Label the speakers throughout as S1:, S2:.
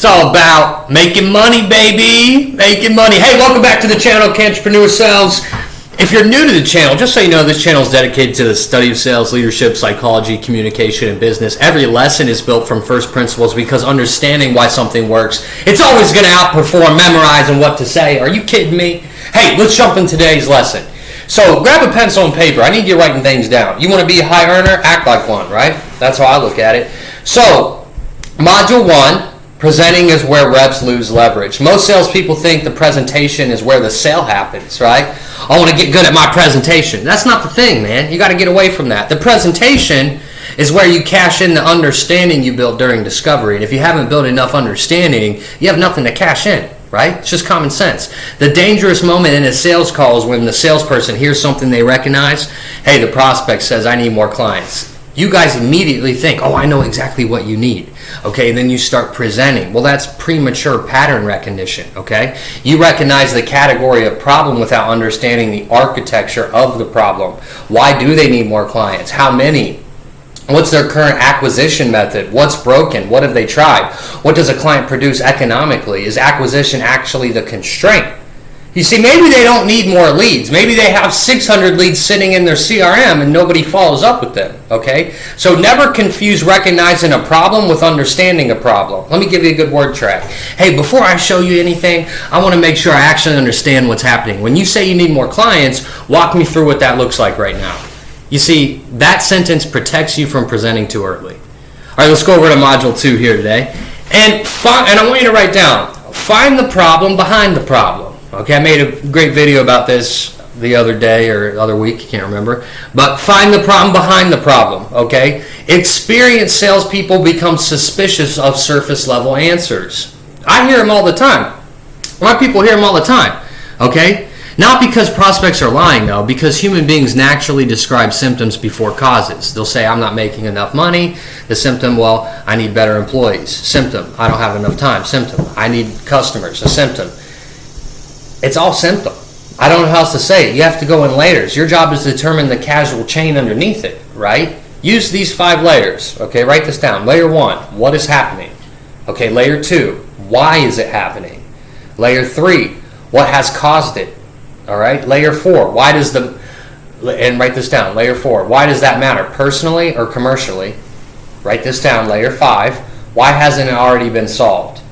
S1: It's all about making money, baby. Making money. Hey, welcome back to the channel, Entrepreneur Sales. If you're new to the channel, just so you know, this channel is dedicated to the study of sales, leadership, psychology, communication, and business. Every lesson is built from first principles because understanding why something works, it's always going to outperform memorizing what to say. Are you kidding me? Hey, let's jump in today's lesson. So grab a pencil and paper. I need you writing things down. You want to be a high earner? Act like one, right? That's how I look at it. So, Module 1. Presenting is where reps lose leverage. Most salespeople think the presentation is where the sale happens, right? I want to get good at my presentation. That's not the thing, man. You got to get away from that. The presentation is where you cash in the understanding you built during discovery. And if you haven't built enough understanding, you have nothing to cash in, right? It's just common sense. The dangerous moment in a sales call is when the salesperson hears something they recognize. Hey, the prospect says, I need more clients. You guys immediately think, oh, I know exactly what you need. Okay, and then you start presenting. Well, that's premature pattern recognition, okay? You recognize the category of problem without understanding the architecture of the problem. Why do they need more clients? How many? What's their current acquisition method? What's broken? What have they tried? What does a client produce economically? Is acquisition actually the constraint? You see, maybe they don't need more leads. Maybe they have 600 leads sitting in their CRM and nobody follows up with them, okay? So never confuse recognizing a problem with understanding a problem. Let me give you a good word track. Hey, before I show you anything, I want to make sure I actually understand what's happening. When you say you need more clients, walk me through what that looks like right now. You see, that sentence protects you from presenting too early. All right, let's go over to Module 2 here today. And I want you to write down, find the problem behind the problem. Okay, I made a great video about this the other day or other week, can't remember. But find the problem behind the problem, okay? Experienced salespeople become suspicious of surface level answers. I hear them all the time. My people hear them all the time, okay? Not because prospects are lying, though, because human beings naturally describe symptoms before causes. They'll say, I'm not making enough money. The symptom, well, I need better employees. Symptom, I don't have enough time. Symptom, I need customers. A symptom. It's all symptom. I don't know how else to say it. You have to go in layers. Your job is to determine the causal chain underneath it, right? Use these 5 layers. Okay, write this down. Layer 1, what is happening? Okay, layer 2, why is it happening? Layer 3, what has caused it? All right, layer 4, why does and write this down. Layer 4, why does that matter? Personally or commercially? Write this down. Layer 5, why hasn't it already been solved?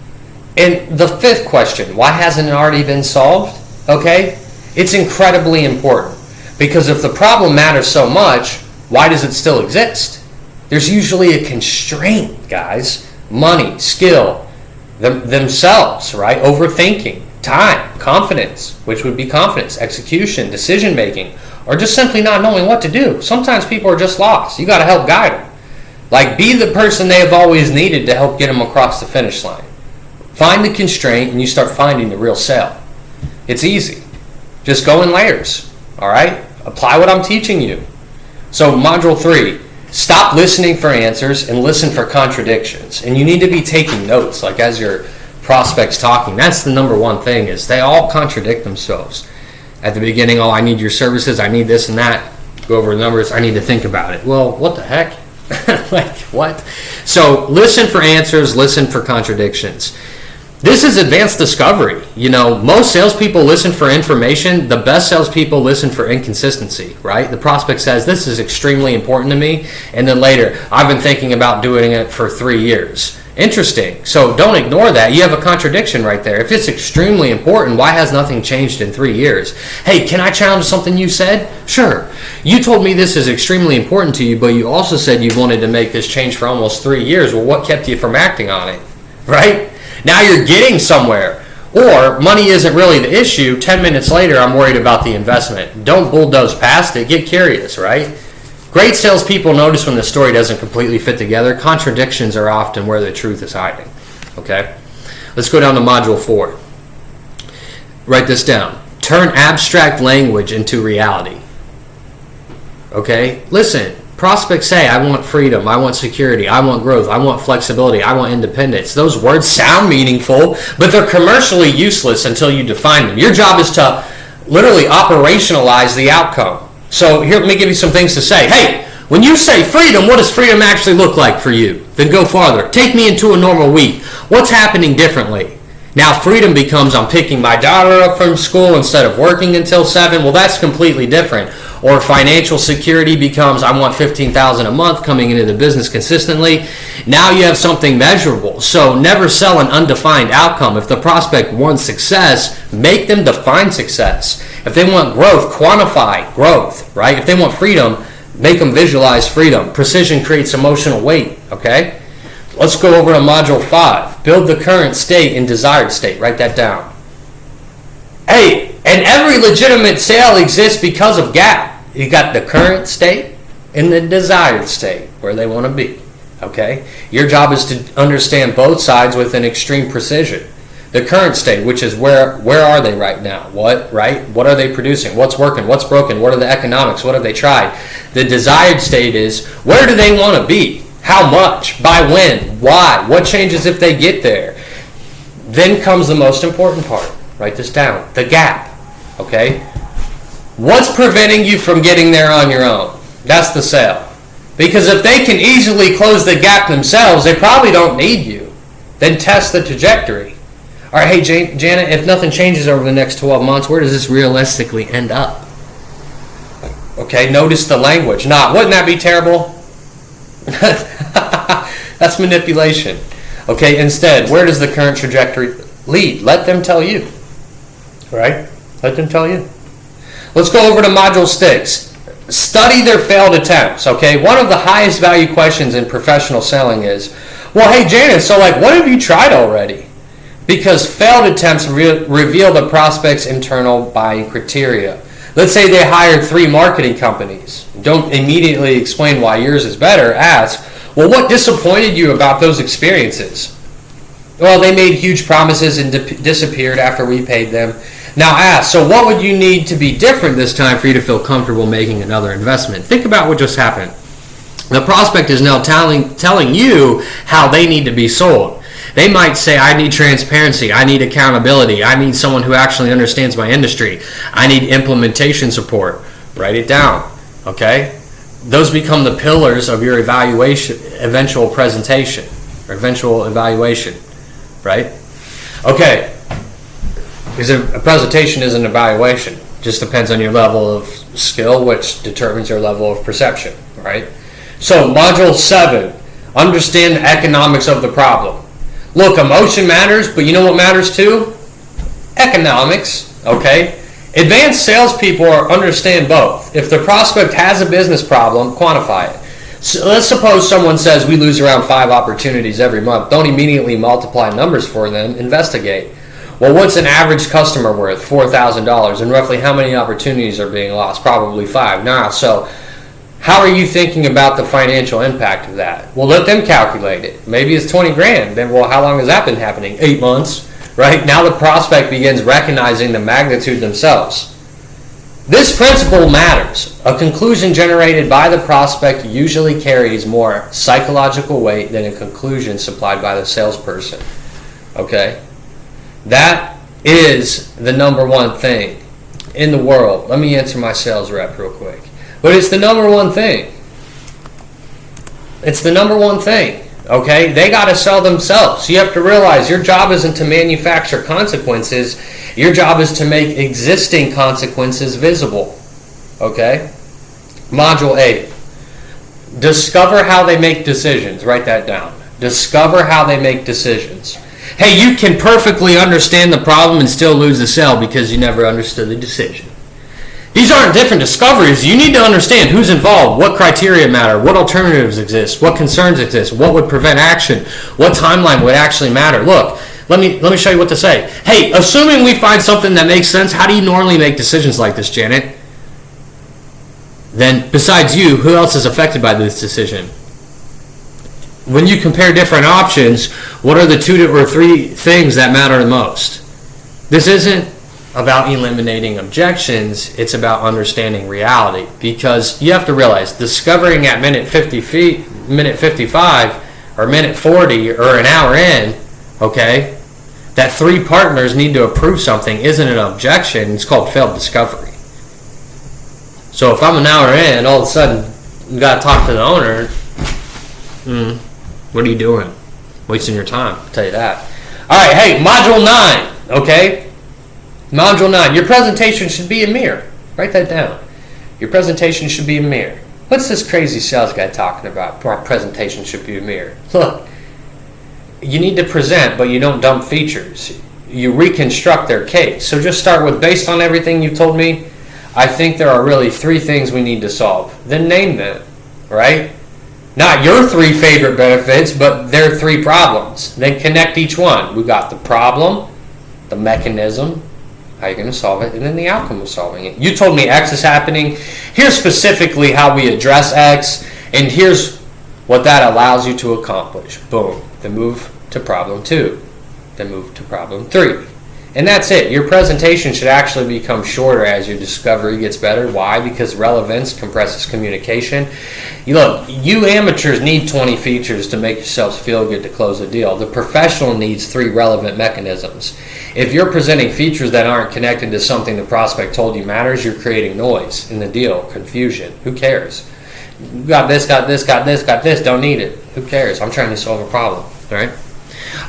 S1: And the 5th question, why hasn't it already been solved? Okay? It's incredibly important because if the problem matters so much, why does it still exist? There's usually a constraint, guys. Money, skill, themselves, right? Overthinking, time, confidence, which would be confidence, execution, decision making, or just simply not knowing what to do. Sometimes people are just lost. You got to help guide them. Like, be the person they have always needed to help get them across the finish line. Find the constraint and you start finding the real sale. It's easy. Just go in layers, all right? Apply what I'm teaching you. So Module 3, stop listening for answers and listen for contradictions. And you need to be taking notes, like as your prospect's talking. That's the number one thing is they all contradict themselves. At the beginning, oh, I need your services, I need this and that. Go over the numbers, I need to think about it. Well, what the heck? Like, what? So listen for answers, listen for contradictions. This is advanced discovery. You know, most salespeople listen for information. The best salespeople listen for inconsistency, right? The prospect says, this is extremely important to me. And then later, I've been thinking about doing it for 3 years. Interesting. So don't ignore that. You have a contradiction right there. If it's extremely important, why has nothing changed in 3 years? Hey, can I challenge something you said? Sure. You told me this is extremely important to you, but you also said you wanted to make this change for almost 3 years. Well, what kept you from acting on it? Right? Now you're getting somewhere. Or money isn't really the issue. 10 minutes later, I'm worried about the investment. Don't bulldoze past it. Get curious, right? Great salespeople notice when the story doesn't completely fit together. Contradictions are often where the truth is hiding. Okay? Let's go down to Module 4. Write this down. Turn abstract language into reality. Okay? Listen. Prospects say, I want freedom, I want security, I want growth, I want flexibility, I want independence. Those words sound meaningful, but they're commercially useless until you define them. Your job is to literally operationalize the outcome. So here, let me give you some things to say. Hey, When you say freedom, what does freedom actually look like for you? Then go farther. Take me into a normal week. What's happening differently? Now freedom becomes I'm picking my daughter up from school instead of working until 7. Well, that's completely different. Or financial security becomes I want $15,000 a month coming into the business consistently. Now you have something measurable. So never sell an undefined outcome. If the prospect wants success, make them define success. If they want growth, quantify growth, right? If they want freedom, make them visualize freedom. Precision creates emotional weight, okay? Let's go over to Module 5. Build the current state and desired state. Write that down. Hey, and every legitimate sale exists because of gap. You got the current state and the desired state, where they want to be, okay? Your job is to understand both sides with an extreme precision. The current state, which is where are they right now? What are they producing? What's working? What's broken? What are the economics? What have they tried? The desired state is where do they want to be? How much? By when? Why? What changes if they get there? Then comes the most important part. Write this down. The gap. Okay? What's preventing you from getting there on your own? That's the sale. Because if they can easily close the gap themselves, they probably don't need you. Then test the trajectory. All right, hey, Janet, if nothing changes over the next 12 months, where does this realistically end up? Okay, notice the language. Wouldn't that be terrible? That's manipulation. Okay, instead, where does the current trajectory lead? Let them tell you. Right? Let them tell you. Let's go over to Module 6. Study their failed attempts. Okay, one of the highest value questions in professional selling is, well, hey, Janice, so what have you tried already? Because failed attempts reveal the prospect's internal buying criteria. Let's say they hired 3 marketing companies. Don't immediately explain why yours is better. Ask, well, what disappointed you about those experiences? Well, they made huge promises and disappeared after we paid them. Now ask, so what would you need to be different this time for you to feel comfortable making another investment? Think about what just happened. The prospect is now telling you how they need to be sold. They might say, I need transparency, I need accountability, I need someone who actually understands my industry, I need implementation support. Write it down, okay? Those become the pillars of your eventual presentation, or eventual evaluation, right? Okay, because a presentation is an evaluation. Just depends on your level of skill, which determines your level of perception, right? So, Module 7, understand the economics of the problem. Look, emotion matters, but you know what matters too? Economics, okay? Advanced salespeople understand both. If the prospect has a business problem, quantify it. So let's suppose someone says we lose around 5 opportunities every month. Don't immediately multiply numbers for them. Investigate. Well, what's an average customer worth? $4,000. And roughly how many opportunities are being lost? Probably 5. Now, so how are you thinking about the financial impact of that? Well, let them calculate it. Maybe it's 20 grand. Then, well, how long has that been happening? 8 months, right? Now the prospect begins recognizing the magnitude themselves. This principle matters. A conclusion generated by the prospect usually carries more psychological weight than a conclusion supplied by the salesperson. Okay? That is the number one thing in the world. Let me answer my sales rep real quick. But it's the number one thing. It's the number one thing, okay? They got to sell themselves. You have to realize your job isn't to manufacture consequences. Your job is to make existing consequences visible, okay? Module 8. Discover how they make decisions. Write that down. Discover how they make decisions. Hey, you can perfectly understand the problem and still lose the sale because you never understood the decision. These aren't different discoveries. You need to understand who's involved, what criteria matter, what alternatives exist, what concerns exist, what would prevent action, what timeline would actually matter. Look, let me show you what to say. Hey, assuming we find something that makes sense, how do you normally make decisions like this, Janet? Then, besides you, who else is affected by this decision? When you compare different options, what are the 2 or 3 things that matter the most? This isn't about eliminating objections, it's about understanding reality. Because you have to realize, discovering at minute 55, or minute 40, or an hour in, okay, that 3 partners need to approve something isn't an objection, it's called failed discovery. So if I'm an hour in, all of a sudden, you got to talk to the owner. What are you doing? Wasting your time, I'll tell you that. All right, hey, Module 9, okay? Module 9, your presentation should be a mirror. Write that down. Your presentation should be a mirror. What's this crazy sales guy talking about? My presentation should be a mirror. Look, you need to present, but you don't dump features. You reconstruct their case. So just start with, based on everything you've told me, I think there are really 3 things we need to solve. Then name them, right? Not your 3 favorite benefits, but their 3 problems. Then connect each one. We got the problem, the mechanism, how you're going to solve it, and then the outcome of solving it. You told me X is happening. Here's specifically how we address X, and here's what that allows you to accomplish. Boom. Then move to problem 2. Then move to problem 3. And that's it. Your presentation should actually become shorter as your discovery gets better. Why? Because relevance compresses communication. Look, you amateurs need 20 features to make yourselves feel good to close a deal. The professional needs 3 relevant mechanisms. If you're presenting features that aren't connected to something the prospect told you matters, you're creating noise in the deal, confusion. Who cares? You got this, got this, got this, got this, don't need it. Who cares? I'm trying to solve a problem, all right?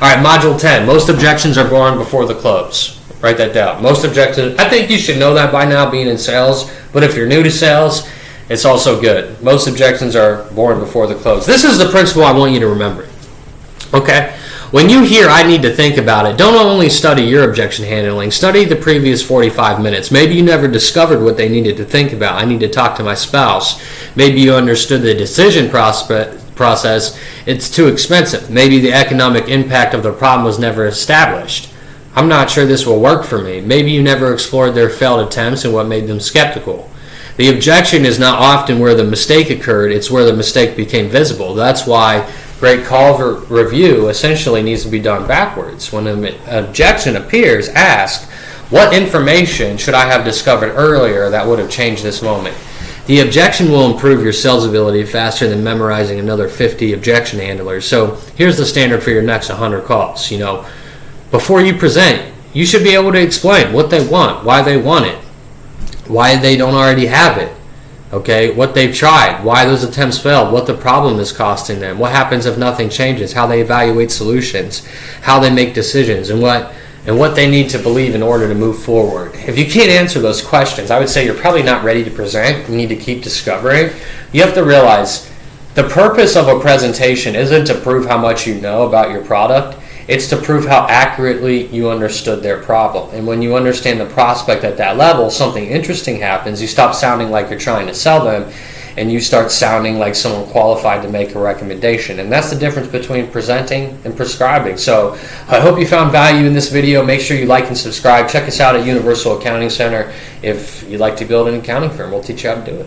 S1: All right, Module 10. Most objections are born before the close. Write that down. Most objections, I think you should know that by now being in sales, but if you're new to sales, it's also good. Most objections are born before the close. This is the principle I want you to remember. Okay? When you hear I need to think about it, don't only study your objection handling, study the previous 45 minutes. Maybe you never discovered what they needed to think about. I need to talk to my spouse. Maybe you understood the decision process. It's too expensive. Maybe the economic impact of the problem was never established. I'm not sure this will work for me. Maybe you never explored their failed attempts and what made them skeptical. The objection is not often where the mistake occurred, it's where the mistake became visible. That's why great call review essentially needs to be done backwards. When an objection appears, ask, what information should I have discovered earlier that would have changed this moment? The objection will improve your sales ability faster than memorizing another 50 objection handlers. So here's the standard for your next 100 calls. Before you present, you should be able to explain what they want, why they want it, why they don't already have it, okay, what they've tried, why those attempts failed, what the problem is costing them, what happens if nothing changes, how they evaluate solutions, how they make decisions, and what they need to believe in order to move forward. If you can't answer those questions, I would say you're probably not ready to present. You need to keep discovering. You have to realize the purpose of a presentation isn't to prove how much you know about your product. It's to prove how accurately you understood their problem. And when you understand the prospect at that level, something interesting happens. You stop sounding like you're trying to sell them, and you start sounding like someone qualified to make a recommendation. And that's the difference between presenting and prescribing. So I hope you found value in this video. Make sure you like and subscribe. Check us out at Universal Accounting Center if you'd like to build an accounting firm. We'll teach you how to do it.